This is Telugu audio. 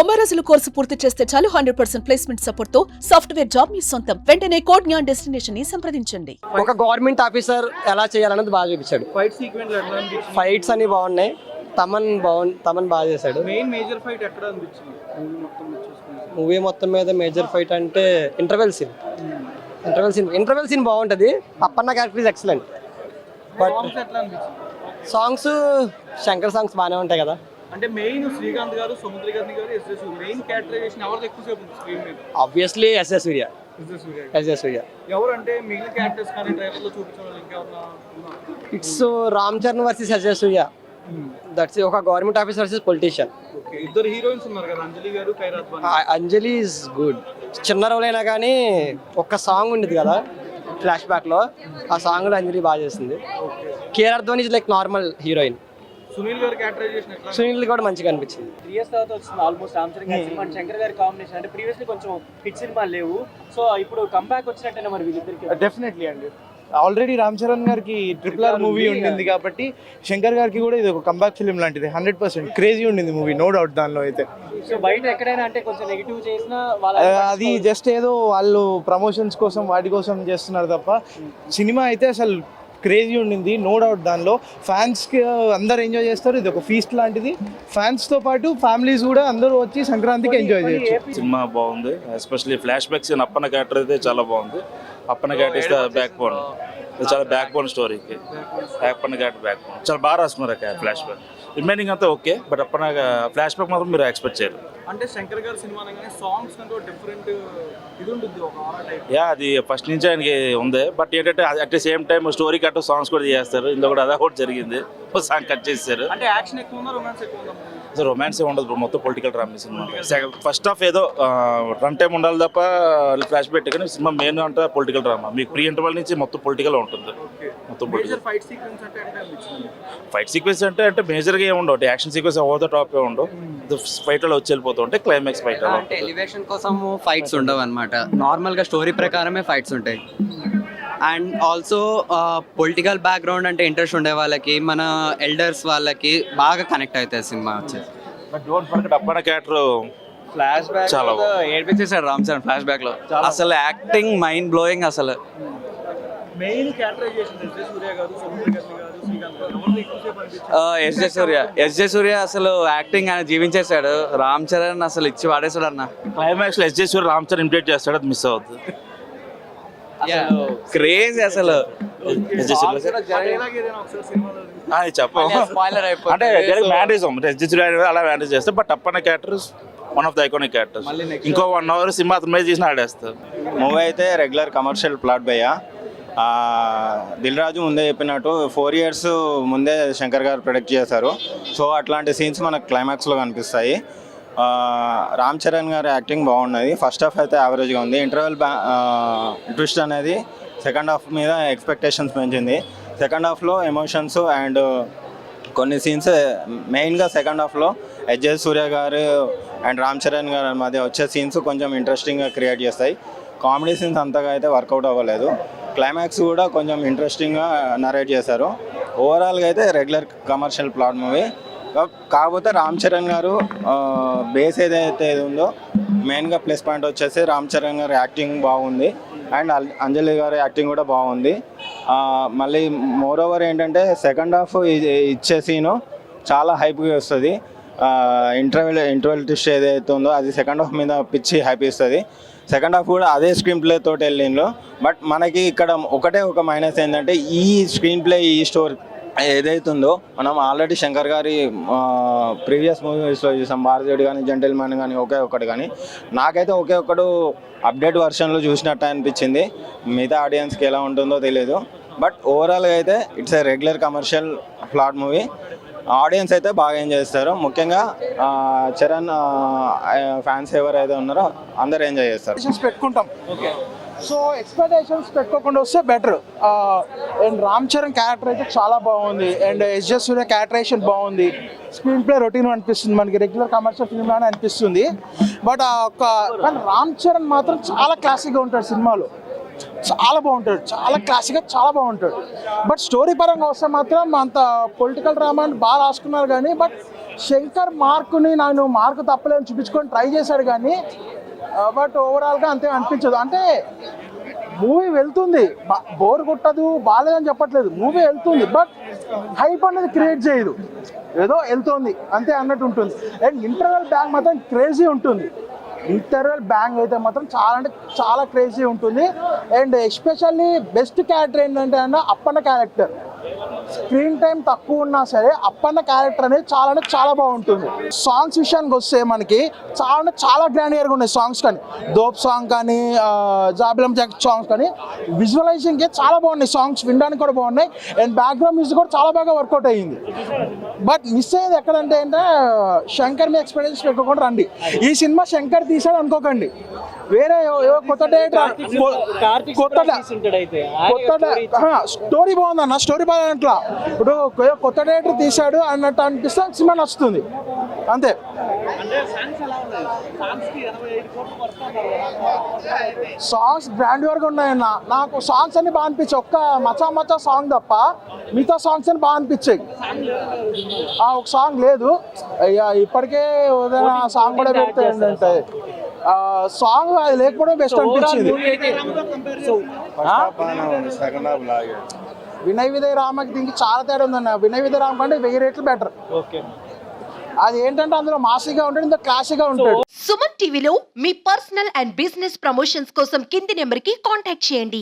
90 రోజుల కోర్సు పూర్తి చేస్తే చాలు 100% ప్లేస్మెంట్ సపోర్ట్ తో సాఫ్ట్వేర్ జాబ్ మీ సొంతం. వెంటనే కోడ్ జ్ఞాన్ డెస్టినేషన్ ని సంప్రదించండి. ఒక గవర్నమెంట్ ఆఫీసర్ ఎలా చేయాలన్నది బాగా చూపించాడు. ఫైట్ సీక్వెన్స్ ఎట్లా అనిపించింది? ఫైట్స్ అన్ని బాగున్నాయి. తమన్ బాగా చేశాడు. మేజర్ ఫైట్ ఎక్కడ అనిపించింది మూవీ మొత్తం మీద మేజర్ ఫైట్ అంటే ఇంటర్వెల్ సీన్ బాగుంటది. Appanna character is excellent. But ఎట్లా అనిపించింది? సాంగ్స్ శంకర్ సాంగ్స్ బాగానే ఉంటాయి కదా. అంటే మెయిన్ శ్రీకాంత్ గారు, సముద్రగర్ని గారు, ఎస్ఎస్ మెయిన్ క్యారెక్టరైజేషన్ ఎవరు ఎక్కువసేపు స్క్రీన్ మీద? Obviously SS Surya. ఎవరు అంటే మిగిలిన క్యారెక్టర్స్ కానీ ట్రైలర్ లో చూపించడం ఇంకెవరన్నా? It's Ram Charan versus SS Surya. That's ఒక government officer versus politician. Okay, ఇద్దరు హీరోయిన్స్ ఉన్నారు కదా, అంజలి గారు, ఖైరాత్ బాను. Anjali is good. చిన్న రోల్ అయినా కానీ ఒక్క సాంగ్ ఉండేది కదా ఫ్లాష్ బ్యాక్ లో, ఆ సాంగ్ లో అంజలి బాగా చేసింది. K R Dhoni is like normal heroine. Sunil గారి క్యారెక్టరైజేషన్ ఎట్లా? సునీల్ కూడా మంచిగా అనిపించింది. 3 years తర్వాత వచ్చింది ఆల్మోస్ట్ రామ్ చరణ్ గారి సినిమా అండ్ శంకర్ గారి కాంబినేషన్. అంటే ప్రీవియస్లీ కొంచెం హిట్ సినిమాలు లేవు, సో ఇప్పుడు కంబ్యాక్ వచ్చినట్టేనా మరి వీళ్ళిద్దరికి? డెఫినెట్లీ అండి. ఆల్రెడీ రామ్ చరణ్ గారికి RRR మూవీ ఉండింది కాబట్టి శంకర్ గారికి కూడా ఇది ఒక కంబ్యాక్ ఫిలిం లాంటిది. 100% క్రేజీ ఉండింది మూవీ, నో డౌట్ దానిలో అయితే. సో బయట ఎక్కడైనా అంటే కొంచెం నెగిటివ్ చేసినా అది జస్ట్ ఏదో వాళ్ళు ప్రమోషన్స్ కోసం వాటి కోసం చేస్తున్నారు తప్ప సినిమా అయితే అసలు క్రేజీ ఉండింది, నో డౌట్. దానిలో ఫ్యాన్స్కి అందరు ఎంజాయ్ చేస్తారు. ఇది ఒక ఫీస్ట్ లాంటిది. ఫ్యాన్స్తో పాటు ఫ్యామిలీస్ కూడా అందరూ వచ్చి సంక్రాంతికి ఎంజాయ్ చేయొచ్చు. సినిమా బాగుంది. Especially flash backs Appanna character అయితే చాలా బాగుంది. అప్పన్న క్యారెక్టర్ ఇస్తే బ్యాక్ బోన్, చాలా బ్యాక్ బోన్ స్టోరీకి. అప్పన్న క్యారెక్టర్ బ్యాక్ బోన్ చాలా బాగా రాస్తున్నారు ఫ్లాష్ బ్యాక్. రిమైనింగ్ అంతా okay, but Appanna flash back మాత్రం మీరు ఎక్స్పెక్ట్ చేయరు. అంటే శంకర్ గారి సినిమా అనగానే సాంగ్స్ కంటే డిఫరెంట్ ఇది ఉంటుంది, ఒక ఆరా టైప్. యా, అది ఫస్ట్ నుంచి ఆయనకి ఉంది. బట్ ఏంటంటే at the same time story కట్టు సాంగ్స్ కూడా చేస్తారు. ఇందులో కూడా అదే కూడా జరిగింది. సాంగ్ కట్ చేస్తారు. అంటే యాక్షన్ ఎక్కువ ఉందా, రొమాన్స్ ఎక్కువ ఉందా? సో రొమాన్స్ ఏ ఉండదు, మొత్తం political drama cinema. First half ఏదో రన్ టైం ఉండాలి తప్ప ఫ్లాష్ పెట్టి, కానీ సినిమా మెయిన్ అంటే పొలిటికల్ డ్రామా. మీకు ప్రీ ఇంటర్వల్ నుంచి మొత్తం పొలిటికల్ ఉంటుంది. మొత్తం పొలిటికల్ ఫైట్ సీక్వెన్స్ అంటే అనిపించింది. ఫైట్ సీక్వెన్స్ అంటే మేజర్గా ఏమి ఉండవు. Action sequence over the top ఏ ఉండవు. ఫైట్లో వచ్చి వెళ్ళిపోతూ ఉంటాయి. క్లైమాక్స్ ఫైట్ అంటే ఎలివేషన్ కోసం ఫైట్స్ ఉండవు అనమాట. నార్మల్గా స్టోరీ ప్రకారమే ఫైట్స్ ఉంటాయి. అండ్ ఆల్సో పొలిటికల్ బ్యాక్గ్రౌండ్ అంటే ఇంట్రెస్ట్ ఉండే వాళ్ళకి, మన ఎల్డర్స్ వాళ్ళకి బాగా కనెక్ట్ అవుతుంది సినిమా వచ్చేసి. But don't forget Appanna character flash back చాలా ఏడిపించేసాడు రామ్ చరణ్. ఫ్లాష్ బ్యాక్ లో అసలు యాక్టింగ్ మైండ్ బ్లోయింగ్. అసలు మెయిన్ క్యారెక్టరైజేషన్ ఎస్జే సూర్య గారు, సముద్రగర్ని గారు, శ్రీకాంత్ గారు ఎవరు ఎక్కువసేపు అనిపించింది? ఎస్జే సూర్య అసలు యాక్టింగ్ ఆయన జీవించేశాడు. రామ్ చరణ్ అసలు ఇచ్చి వాడేశాడు అన్న. క్లైమాక్స్ లో ఎస్జే సూర్య రామ్ చరణ్ ఇమిటేట్ చేస్తాడు, అది మిస్ అవుతుంది. క్రేజీ అసలు. డైలాగ్ ఏదైనా ఒకసారి సినిమాలో చెప్పం అంటే మ్యారేజం ఎస్జే సూర్య అలా మ్యారేజ్ చేస్తారు. But Appanna character one of the iconic characters. ఇంకో 1 hour సినిమా అతని మీద చేసిన ఆడేస్తారు. మూవీ అయితే రెగ్యులర్ కమర్షియల్ ప్లాట్ భయ్య. దిల్ రాజు ముందే చెప్పినట్టు 4 years ముందే శంకర్ గారు ప్రొడక్ట్ చేశారు. సో అట్లాంటి సీన్స్ మనకు క్లైమాక్స్లో కనిపిస్తాయి. రామ్ చరణ్ గారి యాక్టింగ్ బాగున్నది. ఫస్ట్ హాఫ్ అయితే యావరేజ్గా ఉంది. ఇంటర్వెల్ ట్విస్ట్ అనేది సెకండ్ హాఫ్ మీద ఎక్స్పెక్టేషన్స్ పెంచింది. సెకండ్ హాఫ్లో ఎమోషన్స్ అండ్ కొన్ని సీన్స్ మెయిన్గా సెకండ్ హాఫ్లో ఎస్జే సూర్య గారు అండ్ రామ్ చరణ్ గారి మధ్య వచ్చే సీన్స్ కొంచెం ఇంట్రెస్టింగ్గా క్రియేట్ చేస్తాయి. కామెడీ సీన్స్ అంతగా అయితే వర్కౌట్ అవ్వలేదు. క్లైమాక్స్ కూడా కొంచెం ఇంట్రెస్టింగ్గా నరేట్ చేశారు. ఓవరాల్గా అయితే రెగ్యులర్ కమర్షియల్ ప్లాట్ మూవీ. కాకపోతే రామ్ చరణ్ గారు బేస్ ఏదైతే ఉందో మెయిన్గా ప్లస్ పాయింట్ వచ్చేసి రామ్ చరణ్ గారి యాక్టింగ్ బాగుంది అండ్ అంజలి గారి యాక్టింగ్ కూడా బాగుంది. మళ్ళీ మోర్ ఓవర్ ఏంటంటే సెకండ్ హాఫ్ ఇచ్చే సీను చాలా హైప్గా వస్తుంది. ఇంటర్వెల్ ట్విస్ట్ ఏదైతే ఉందో అది సెకండ్ హాఫ్ మీద పిచ్చి హైప్ ఇస్తుంది. సెకండ్ హాఫ్ కూడా అదే స్క్రీన్ ప్లే తోటి వెళ్ళిండ్రు. బట్ మనకి ఇక్కడ ఒక మైనస్ ఏంటంటే ఈ స్క్రీన్ ప్లే, ఈ స్టోరీ ఏదైతుందో మనం ఆల్రెడీ శంకర్ గారి ప్రీవియస్ మూవీస్లో చూసాం. భారతీయుడు కానీ, జెంటిల్మెన్ కానీ, ఒకటి కానీ నాకైతే ఒకడు అప్డేట్ వర్షన్లో చూసినట్టు అనిపించింది. మిగతా ఆడియన్స్కి ఎలా ఉంటుందో తెలియదు. బట్ ఓవరాల్గా అయితే it's a regular commercial plot movie. Audience అయితే బాగా ఎంజాయ్ చేస్తారు. ముఖ్యంగా చరణ్ ఫ్యాన్స్ ఎవరైతే ఉన్నారో అందరు ఎంజాయ్ చేస్తారు. పెట్టుకుంటాం. సో ఎక్స్పెక్టేషన్స్ పెట్టుకోకుండా వస్తే better. And Ram Charan character అయితే చాలా బాగుంది. అండ్ ఎస్జే సూర్య క్యారెక్టరేషన్ బాగుంది. స్క్రీన్ ప్లే రొటీన్ అనిపిస్తుంది, మనకి రెగ్యులర్ కమర్షియల్ ఫిల్మ్ లానే అనిపిస్తుంది. బట్ కానీ రామ్ చరణ్ మాత్రం చాలా క్లాసిక్గా ఉంటాడు సినిమాలో. చాలా బాగుంటాడు, చాలా క్లాసిక్గా చాలా బాగుంటాడు. బట్ స్టోరీ పరంగా వస్తే మాత్రం అంత పొలిటికల్ డ్రామా అని బాగా రాసుకున్నారు కానీ బట్ శంకర్ మార్కుని నేను మార్కు తప్పలేని చూపించుకొని ట్రై చేశాడు కానీ బట్ ఓవరాల్గా అంతే అనిపించదు. అంటే మూవీ వెళ్తుంది, బోర్ కొట్టదు, బాగాలేదని చెప్పట్లేదు, మూవీ వెళ్తుంది, బట్ హైప్ అనేది క్రియేట్ చేయదు, ఏదో వెళ్తుంది అంతే అన్నట్టు ఉంటుంది. అండ్ ఇంటర్వెల్ బ్యాంగ్ మాత్రం క్రేజీ ఉంటుంది. ఇంటర్వెల్ బ్యాంగ్ అయితే మాత్రం చాలా అంటే చాలా క్రేజీ ఉంటుంది. అండ్ ఎస్పెషల్లీ బెస్ట్ క్యారెక్టర్ ఏంటంటే అప్పన్న క్యారెక్టర్. స్క్రీన్ టైం తక్కువ ఉన్నా సరే అప్పన్న క్యారెక్టర్ అనేది చాలా అంటే చాలా బాగుంటుంది. సాంగ్స్ విషయానికి వస్తే మనకి చాలా అంటే చాలా గ్రాండియర్గా ఉన్నాయి సాంగ్స్, కానీ దోప్ సాంగ్ కానీ జాబిలం జాక్ సాంగ్స్ కానీ విజువలైజింగ్కి చాలా బాగున్నాయి సాంగ్స్, వినడానికి కూడా బాగున్నాయి. అండ్ బ్యాక్గ్రౌండ్ మ్యూజిక్ కూడా చాలా బాగా వర్కౌట్ అయ్యింది. బట్ మిస్ అయ్యేది ఎక్కడంటే శంకర్ మీ ఎక్స్పీరియన్స్ పెట్టుకోకుండా రండి. ఈ సినిమా శంకర్ తీసాడు అనుకోకండి, వేరే కొత్త డైరెక్టర్ స్టోరీ బాగుందన్న, స్టోరీ బాగుందట్లా ఇప్పుడు కొత్త డైరెక్టర్ తీశాడు అన్నట్టు అనిపిస్తే సినిమా నచ్చుతుంది అంతే. సాంగ్స్ గ్రాండ్యూర్గా ఉన్నాయన్న, నాకు సాంగ్స్ అన్ని బాగా అనిపించాయి. ఒక్క మచా మచా సాంగ్ తప్ప మిగతా సాంగ్స్ అన్ని బాగా అనిపించాయి. ఒక సాంగ్ లేదు, ఇప్పటికే ఏదైనా సాంగ్ కూడా పెడితే ఏంటంటే సాంగ్ అది లేకపోవడం బెస్ట్ అనిపించింది. వినయ్ విజయ్ రామకి దీనికి చాలా తేడా ఉందన్న. వినయ్ విజయ్ రామ్ కంటే 1000 రెట్లు బెటర్. అది ఏంటంటే అందులో మాసీగా ఉంటాడు, ఇంత క్లాసీగా ఉంటాడు. సుమన్ టీవీలో మీ పర్సనల్ అండ్ బిజినెస్ ప్రమోషన్స్ కోసం కింది నెంబర్కి కాంటాక్ట్ చేయండి.